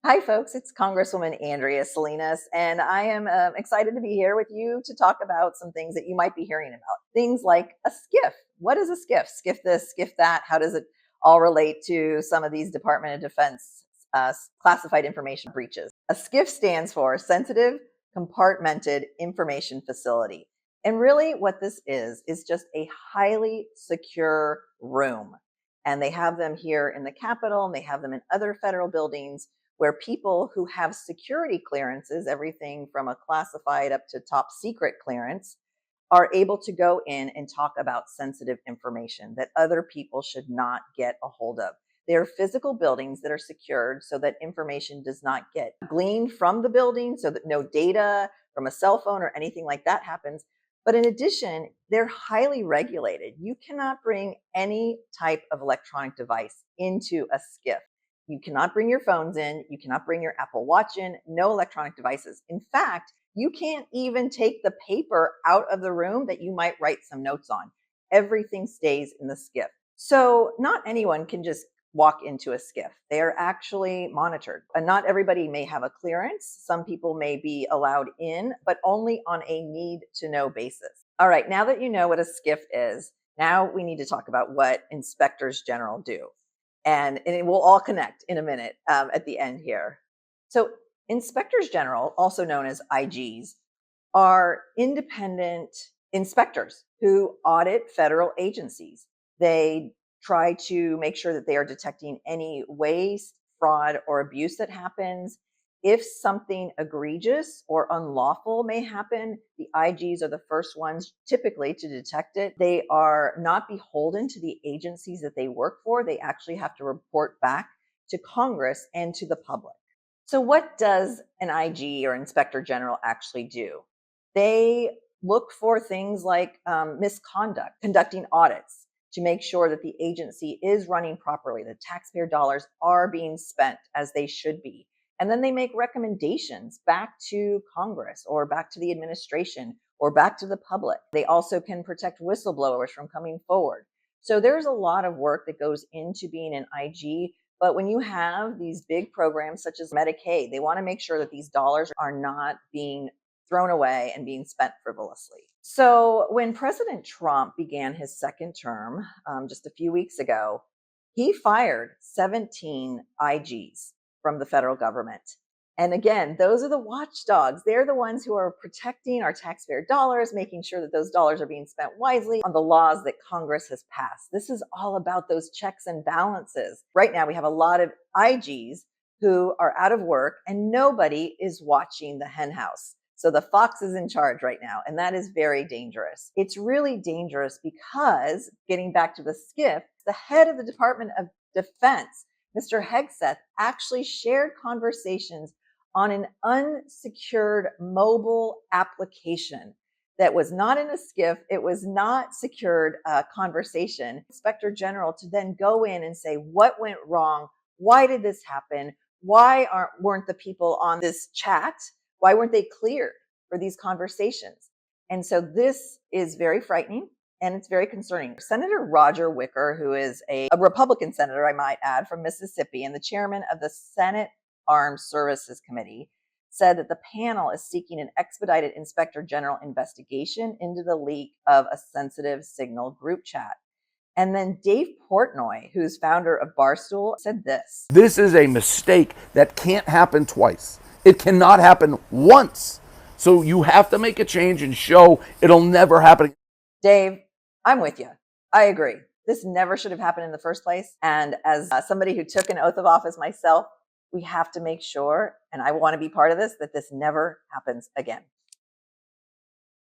Hi, folks. It's Congresswoman Andrea Salinas, and I am excited to be here with you to talk about some things that you might be hearing about. Things like a SCIF. What is a SCIF? SCIF this, SCIF that. How does it all relate to some of these Department of Defense classified information breaches? A SCIF stands for Sensitive Compartmented Information Facility. And really, what this is just a highly secure room. And they have them here in the Capitol, and they have them in other federal buildings where people who have security clearances, everything from a classified up to top secret clearance, are able to go in and talk about sensitive information that other people should not get a hold of. They are physical buildings that are secured so that information does not get gleaned from the building, so that no data from a cell phone or anything like that happens. But in addition, they're highly regulated. You cannot bring any type of electronic device into a SCIF. You cannot bring your phones in. You cannot bring your Apple Watch in. No electronic devices. In fact, you can't even take the paper out of the room that you might write some notes on. Everything stays in the SCIF. So not anyone can just walk into a SCIF. They are actually monitored. And not everybody may have a clearance. Some people may be allowed in, but only on a need to know basis. All right, now that you know what a SCIF is, now we need to talk about what inspectors general do. And it will all connect in a minute at the end here. So inspectors general, also known as IGs, are independent inspectors who audit federal agencies. They try to make sure that they are detecting any waste, fraud, or abuse that happens. If something egregious or unlawful may happen, the IGs are the first ones typically to detect it. They are not beholden to the agencies that they work for. They actually have to report back to Congress and to the public. So what does an IG or inspector general actually do? They look for things like misconduct, conducting audits to make sure that the agency is running properly, that taxpayer dollars are being spent as they should be. And then they make recommendations back to Congress or back to the administration or back to the public. They also can protect whistleblowers from coming forward. So there's a lot of work that goes into being an IG. But when you have these big programs such as Medicaid, they want to make sure that these dollars are not being thrown away and being spent frivolously. So when President Trump began his second term just a few weeks ago, he fired 17 IGs from the federal government. And again, those are the watchdogs. They're the ones who are protecting our taxpayer dollars, making sure that those dollars are being spent wisely on the laws that Congress has passed. This is all about those checks and balances. Right now, we have a lot of IGs who are out of work and nobody is watching the hen house. So the fox is in charge right now, and that is very dangerous. It's really dangerous because, getting back to the SCIF, the head of the Department of Defense, Mr. Hegseth, actually shared conversations on an unsecured mobile application that was not in a SCIF. It was not secured conversation. Inspector General to then go in and say, what went wrong? Why did this happen? Why weren't the people on this chat? Why weren't they cleared for these conversations? And so this is very frightening and it's very concerning. Senator Roger Wicker, who is a Republican senator, I might add, from Mississippi, and the chairman of the Senate Armed Services Committee, said that the panel is seeking an expedited inspector general investigation into the leak of a sensitive Signal group chat. And then Dave Portnoy, who's founder of Barstool, said this. This is a mistake that can't happen twice. It cannot happen once. So you have to make a change and show it'll never happen. Dave, I'm with you. I agree. This never should have happened in the first place. And as somebody who took an oath of office myself, we have to make sure, and I want to be part of this, that this never happens again.